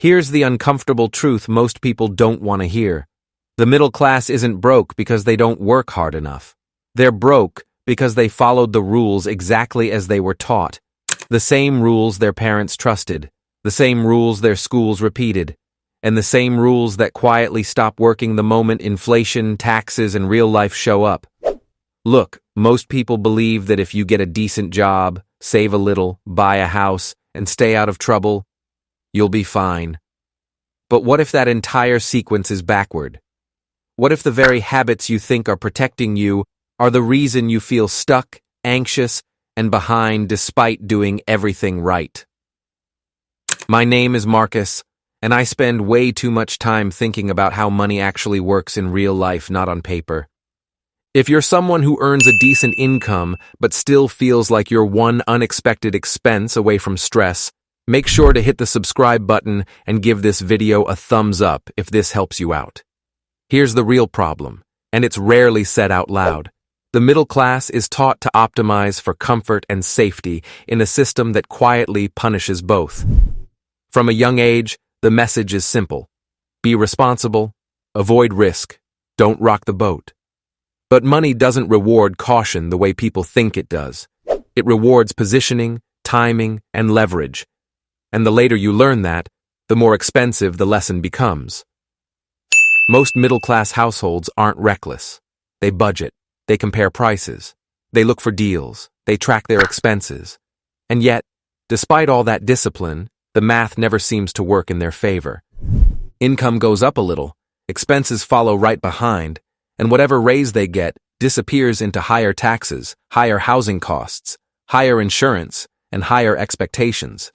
Here's the uncomfortable truth most people don't want to hear. The middle class isn't broke because they don't work hard enough. They're broke because they followed the rules exactly as they were taught. The same rules their parents trusted, the same rules their schools repeated, and the same rules that quietly stop working the moment inflation, taxes, and real life show up. Look, most people believe that if you get a decent job, save a little, buy a house, and stay out of trouble, you'll be fine. But what if that entire sequence is backward? What if the very habits you think are protecting you are the reason you feel stuck, anxious, and behind despite doing everything right? My name is Marcus, and I spend way too much time thinking about how money actually works in real life, not on paper. If you're someone who earns a decent income but still feels like you're one unexpected expense away from stress, make sure to hit the subscribe button and give this video a thumbs up if this helps you out. Here's the real problem, and it's rarely said out loud. The middle class is taught to optimize for comfort and safety in a system that quietly punishes both. From a young age, the message is simple. Be responsible, avoid risk, don't rock the boat. But money doesn't reward caution the way people think it does. It rewards positioning, timing, and leverage. And the later you learn that, the more expensive the lesson becomes. Most middle-class households aren't reckless. They budget, they compare prices, they look for deals, they track their expenses. And yet, despite all that discipline, the math never seems to work in their favor. Income goes up a little, expenses follow right behind, and whatever raise they get disappears into higher taxes, higher housing costs, higher insurance, and higher expectations.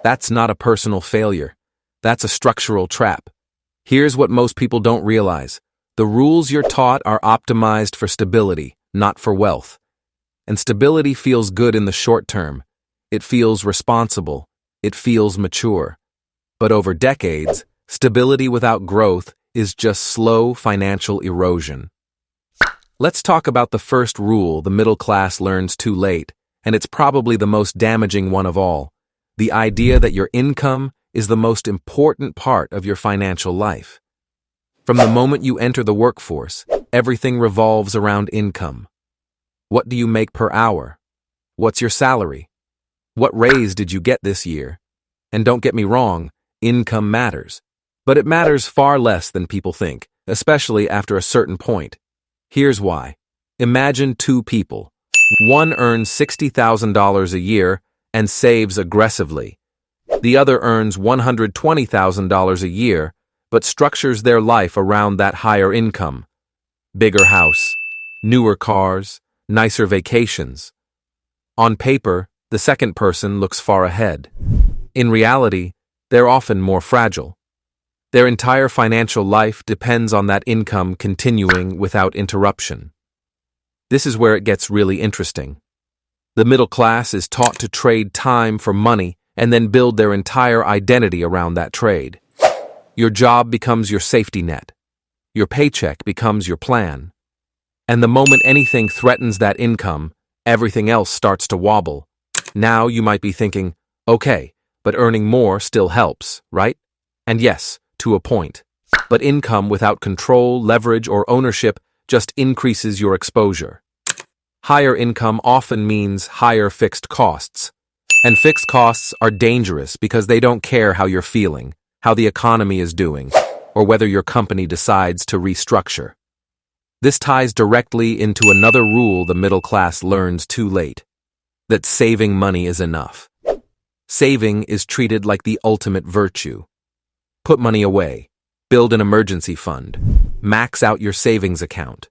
That's not a personal failure. That's a structural trap. Here's what most people don't realize. The rules you're taught are optimized for stability, not for wealth. And stability feels good in the short term. It feels responsible. It feels mature. But over decades, stability without growth is just slow financial erosion. Let's talk about the first rule the middle class learns too late, and it's probably the most damaging one of all. The idea that your income is the most important part of your financial life. From the moment you enter the workforce, everything revolves around income. What do you make per hour? What's your salary? What raise did you get this year? And don't get me wrong, income matters. But it matters far less than people think, especially after a certain point. Here's why. Imagine two people. One earns $60,000 a year and saves aggressively. The other earns $120,000 a year, but structures their life around that higher income. Bigger house, newer cars, nicer vacations. On paper, the second person looks far ahead. In reality, they're often more fragile. Their entire financial life depends on that income continuing without interruption. This is where it gets really interesting. The middle class is taught to trade time for money and then build their entire identity around that trade. Your job becomes your safety net. Your paycheck becomes your plan. And the moment anything threatens that income, everything else starts to wobble. Now you might be thinking, okay, but earning more still helps, right? And yes, to a point. But income without control, leverage, or ownership just increases your exposure. Higher income often means higher fixed costs. And fixed costs are dangerous because they don't care how you're feeling, how the economy is doing, or whether your company decides to restructure. This ties directly into another rule the middle class learns too late, that saving money is enough. Saving is treated like the ultimate virtue. Put money away, build an emergency fund, max out your savings account.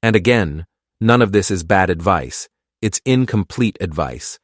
And again, none of this is bad advice. It's incomplete advice.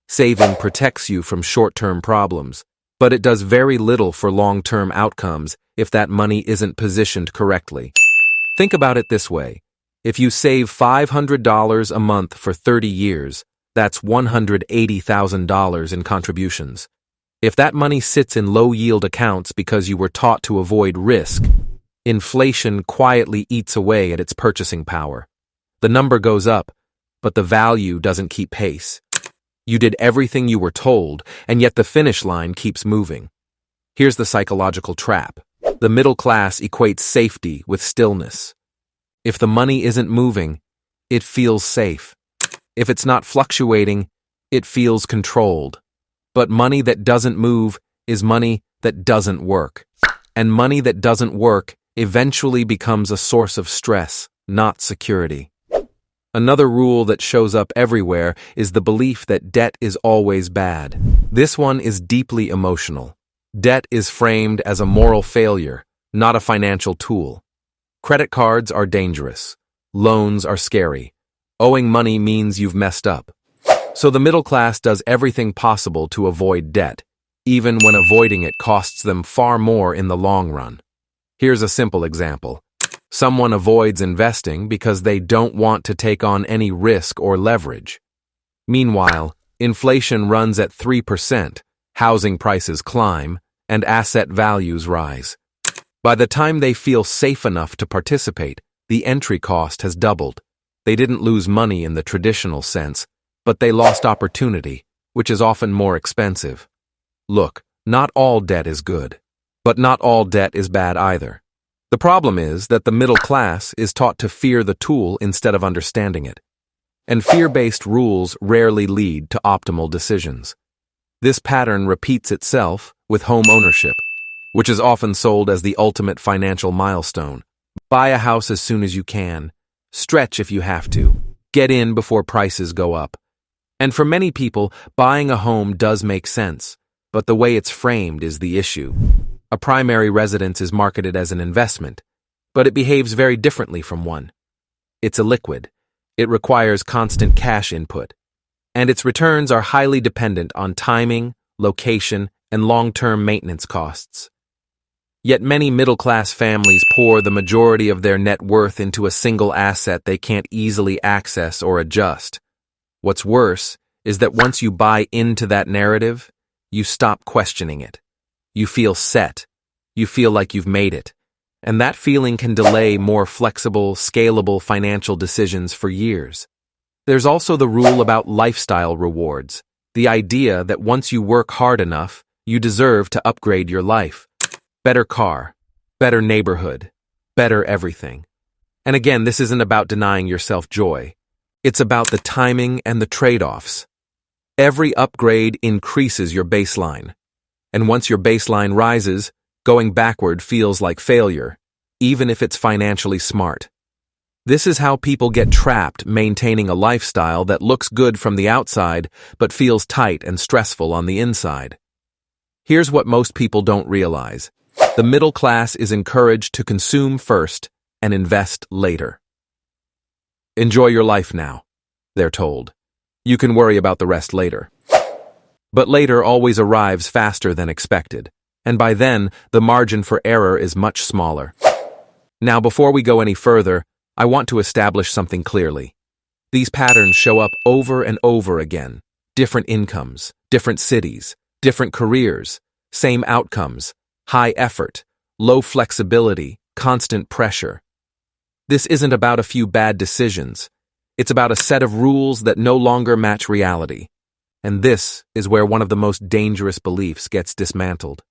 Saving protects you from short-term problems, but it does very little for long-term outcomes if that money isn't positioned correctly. Think about it this way. If you save $500 a month for 30 years, that's $180,000 in contributions. If that money sits in low-yield accounts because you were taught to avoid risk, inflation quietly eats away at its purchasing power. The number goes up, but the value doesn't keep pace. You did everything you were told, and yet the finish line keeps moving. Here's the psychological trap. The middle class equates safety with stillness. If the money isn't moving, it feels safe. If it's not fluctuating, it feels controlled. But money that doesn't move is money that doesn't work. And money that doesn't work eventually becomes a source of stress, not security. Another rule that shows up everywhere is the belief that debt is always bad. This one is deeply emotional. Debt is framed as a moral failure, not a financial tool. Credit cards are dangerous. Loans are scary. Owing money means you've messed up. So the middle class does everything possible to avoid debt, even when avoiding it costs them far more in the long run. Here's a simple example. Someone avoids investing because they don't want to take on any risk or leverage. Meanwhile, inflation runs at 3%, housing prices climb, and asset values rise. By the time they feel safe enough to participate, the entry cost has doubled. They didn't lose money in the traditional sense, but they lost opportunity, which is often more expensive. Look, not all debt is good, but not all debt is bad either. The problem is that the middle class is taught to fear the tool instead of understanding it. And fear-based rules rarely lead to optimal decisions. This pattern repeats itself with home ownership, which is often sold as the ultimate financial milestone. Buy a house as soon as you can. Stretch if you have to. Get in before prices go up. And for many people, buying a home does make sense, but the way it's framed is the issue. A primary residence is marketed as an investment, but it behaves very differently from one. It's illiquid. It requires constant cash input, and its returns are highly dependent on timing, location, and long-term maintenance costs. Yet many middle-class families pour the majority of their net worth into a single asset they can't easily access or adjust. What's worse is that once you buy into that narrative, you stop questioning it. You feel set. You feel like you've made it. And that feeling can delay more flexible, scalable financial decisions for years. There's also the rule about lifestyle rewards, the idea that once you work hard enough, you deserve to upgrade your life. Better car, better neighborhood, better everything. And again, this isn't about denying yourself joy. It's about the timing and the trade-offs. Every upgrade increases your baseline. And once your baseline rises, going backward feels like failure, even if it's financially smart. This is how people get trapped maintaining a lifestyle that looks good from the outside but feels tight and stressful on the inside. Here's what most people don't realize. The middle class is encouraged to consume first and invest later. Enjoy your life now, they're told. You can worry about the rest later. But later always arrives faster than expected, and by then, the margin for error is much smaller. Now, before we go any further, I want to establish something clearly. These patterns show up over and over again. Different incomes, different cities, different careers, same outcomes, high effort, low flexibility, constant pressure. This isn't about a few bad decisions. It's about a set of rules that no longer match reality. And this is where one of the most dangerous beliefs gets dismantled.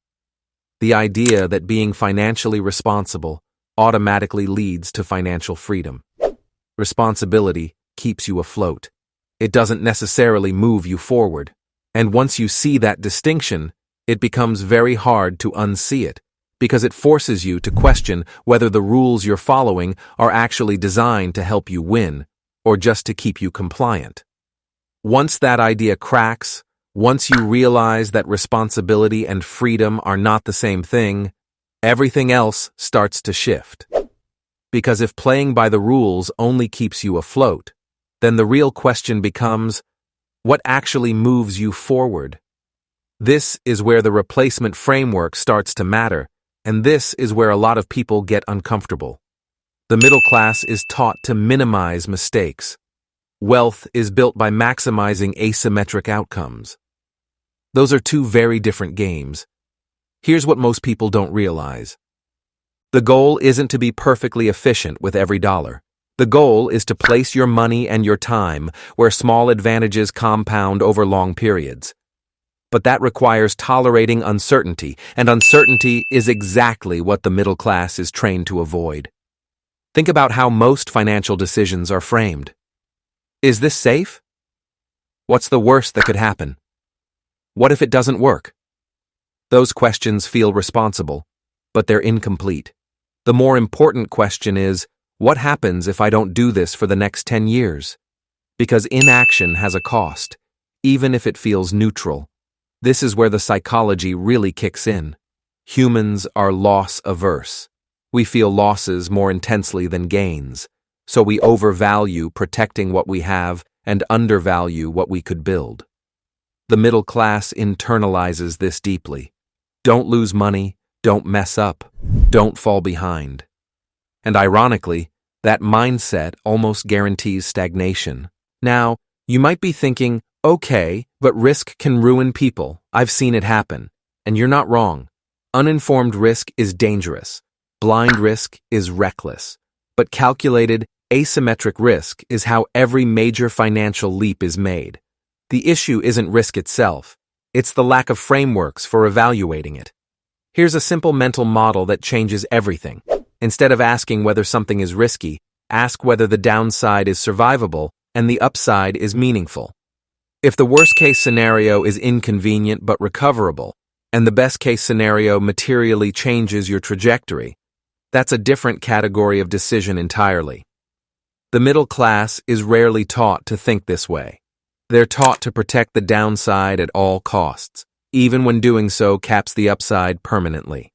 The idea that being financially responsible automatically leads to financial freedom. Responsibility keeps you afloat. It doesn't necessarily move you forward. And once you see that distinction, it becomes very hard to unsee it, because it forces you to question whether the rules you're following are actually designed to help you win, or just to keep you compliant. Once that idea cracks, once you realize that responsibility and freedom are not the same thing, everything else starts to shift. Because if playing by the rules only keeps you afloat, then the real question becomes, what actually moves you forward? This is where the replacement framework starts to matter, and this is where a lot of people get uncomfortable. The middle class is taught to minimize mistakes. Wealth is built by maximizing asymmetric outcomes. Those are two very different games. Here's what most people don't realize. The goal isn't to be perfectly efficient with every dollar. The goal is to place your money and your time where small advantages compound over long periods. But that requires tolerating uncertainty, and uncertainty is exactly what the middle class is trained to avoid. Think about how most financial decisions are framed. Is this safe? What's the worst that could happen? What if it doesn't work? Those questions feel responsible, but they're incomplete. The more important question is, what happens if I don't do this for the next 10 years? Because inaction has a cost, even if it feels neutral. This is where the psychology really kicks in. Humans are loss-averse. We feel losses more intensely than gains, so we overvalue protecting what we have and undervalue what we could build. The middle class internalizes this deeply. Don't lose money, don't mess up, don't fall behind. And ironically, that mindset almost guarantees stagnation. Now, you might be thinking, okay, but risk can ruin people. I've seen it happen. And you're not wrong. Uninformed risk is dangerous. Blind risk is reckless. But calculated, asymmetric risk is how every major financial leap is made. The issue isn't risk itself. It's the lack of frameworks for evaluating it. Here's a simple mental model that changes everything. Instead of asking whether something is risky, ask whether the downside is survivable and the upside is meaningful. If the worst-case scenario is inconvenient but recoverable, and the best-case scenario materially changes your trajectory, that's a different category of decision entirely. The middle class is rarely taught to think this way. They're taught to protect the downside at all costs, even when doing so caps the upside permanently.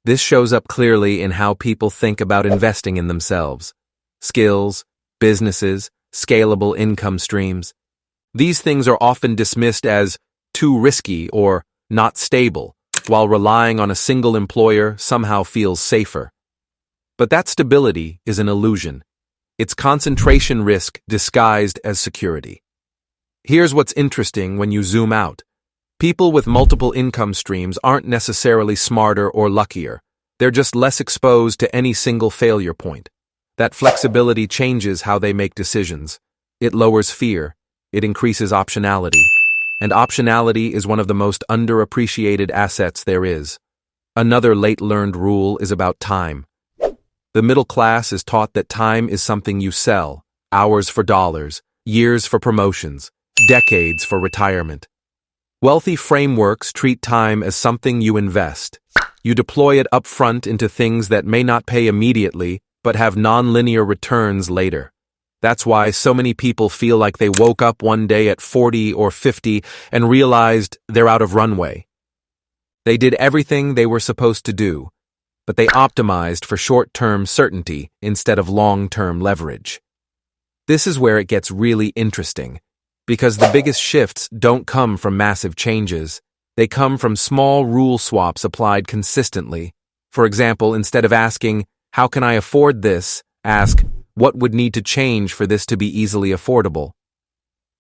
This shows up clearly in how people think about investing in themselves. Skills, businesses, scalable income streams. These things are often dismissed as too risky or not stable, while relying on a single employer somehow feels safer. But that stability is an illusion. It's concentration risk disguised as security. Here's what's interesting when you zoom out. People with multiple income streams aren't necessarily smarter or luckier. They're just less exposed to any single failure point. That flexibility changes how they make decisions. It lowers fear. It increases optionality. And optionality is one of the most underappreciated assets there is. Another late-learned rule is about time. The middle class is taught that time is something you sell, hours for dollars, years for promotions, decades for retirement. Wealthy frameworks treat time as something you invest. You deploy it upfront into things that may not pay immediately, but have non-linear returns later. That's why so many people feel like they woke up one day at 40 or 50 and realized they're out of runway. They did everything they were supposed to do, but they optimized for short-term certainty instead of long-term leverage. This is where it gets really interesting, because the biggest shifts don't come from massive changes. They come from small rule swaps applied consistently. For example, instead of asking, "How can I afford this?" ask, "What would need to change for this to be easily affordable?"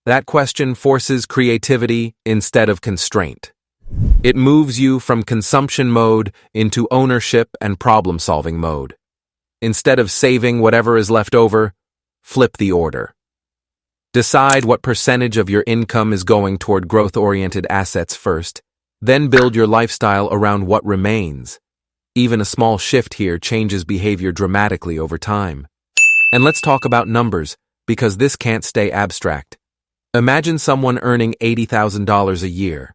That question forces creativity instead of constraint. It moves you from consumption mode into ownership and problem-solving mode. Instead of saving whatever is left over, flip the order. Decide what percentage of your income is going toward growth-oriented assets first, then build your lifestyle around what remains. Even a small shift here changes behavior dramatically over time. And let's talk about numbers, because this can't stay abstract. Imagine someone earning $80,000 a year.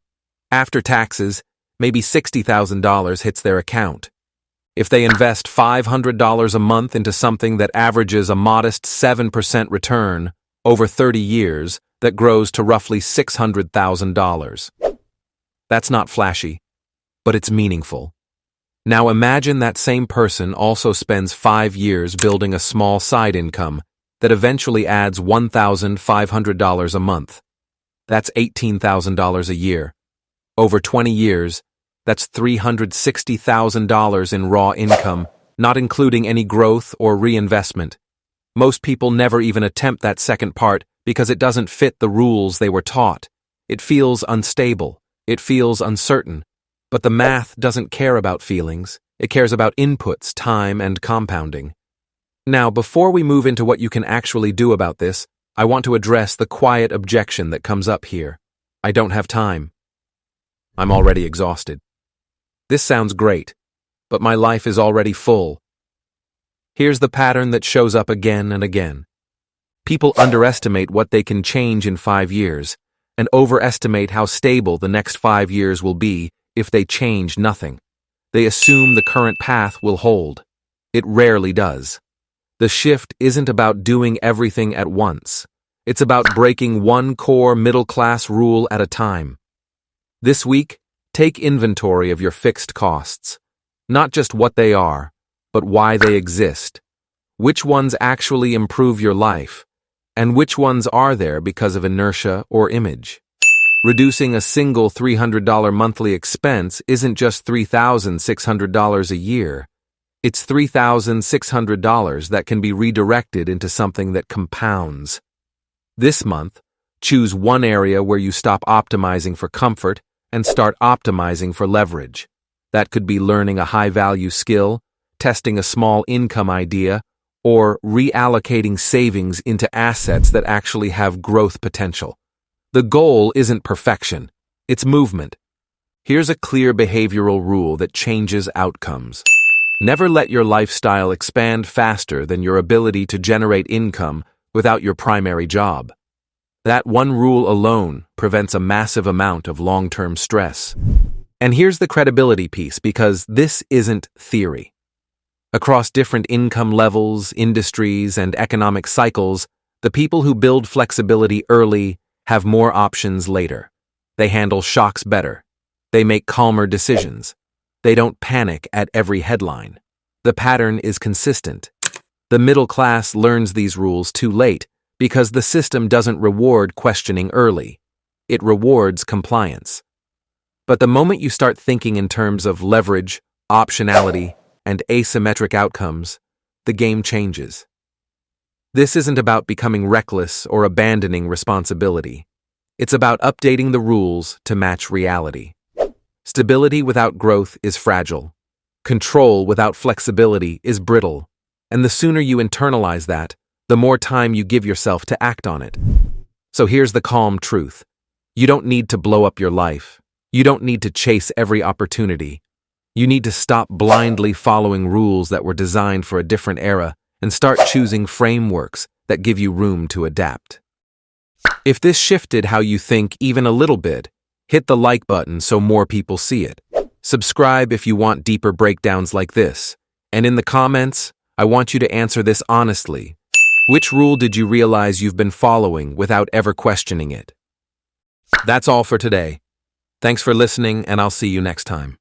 After taxes, maybe $60,000 hits their account. If they invest $500 a month into something that averages a modest 7% return over 30 years, that grows to roughly $600,000. That's not flashy, but it's meaningful. Now imagine that same person also spends 5 years building a small side income that eventually adds $1,500 a month. That's $18,000 a year. Over 20 years, that's $360,000 in raw income, not including any growth or reinvestment. Most people never even attempt that second part because it doesn't fit the rules they were taught. It feels unstable. It feels uncertain. But the math doesn't care about feelings. It cares about inputs, time, and compounding. Now, before we move into what you can actually do about this, I want to address the quiet objection that comes up here. I don't have time. I'm already exhausted. This sounds great, but my life is already full. Here's the pattern that shows up again and again. People underestimate what they can change in 5 years and overestimate how stable the next 5 years will be if they change nothing. They assume the current path will hold. It rarely does. The shift isn't about doing everything at once. It's about breaking one core middle-class rule at a time. This week, take inventory of your fixed costs. Not just what they are, but why they exist. Which ones actually improve your life, and which ones are there because of inertia or image. Reducing a single $300 monthly expense isn't just $3,600 a year. It's $3,600 that can be redirected into something that compounds. This month, choose one area where you stop optimizing for comfort and start optimizing for leverage. That could be learning a high-value skill, testing a small income idea, or reallocating savings into assets that actually have growth potential. The goal isn't perfection, it's movement. Here's a clear behavioral rule that changes outcomes. Never let your lifestyle expand faster than your ability to generate income without your primary job. That one rule alone prevents a massive amount of long-term stress. And here's the credibility piece, because this isn't theory. Across different income levels, industries, and economic cycles, the people who build flexibility early have more options later. They handle shocks better. They make calmer decisions. They don't panic at every headline. The pattern is consistent. The middle class learns these rules too late because the system doesn't reward questioning early. It rewards compliance. But the moment you start thinking in terms of leverage, optionality, and asymmetric outcomes, the game changes. This isn't about becoming reckless or abandoning responsibility. It's about updating the rules to match reality. Stability without growth is fragile. Control without flexibility is brittle. And the sooner you internalize that, the more time you give yourself to act on it. So here's the calm truth. You don't need to blow up your life. You don't need to chase every opportunity. You need to stop blindly following rules that were designed for a different era and start choosing frameworks that give you room to adapt. If this shifted how you think even a little bit, hit the like button so more people see it. Subscribe if you want deeper breakdowns like this. And in the comments, I want you to answer this honestly. Which rule did you realize you've been following without ever questioning it? That's all for today. Thanks for listening, and I'll see you next time.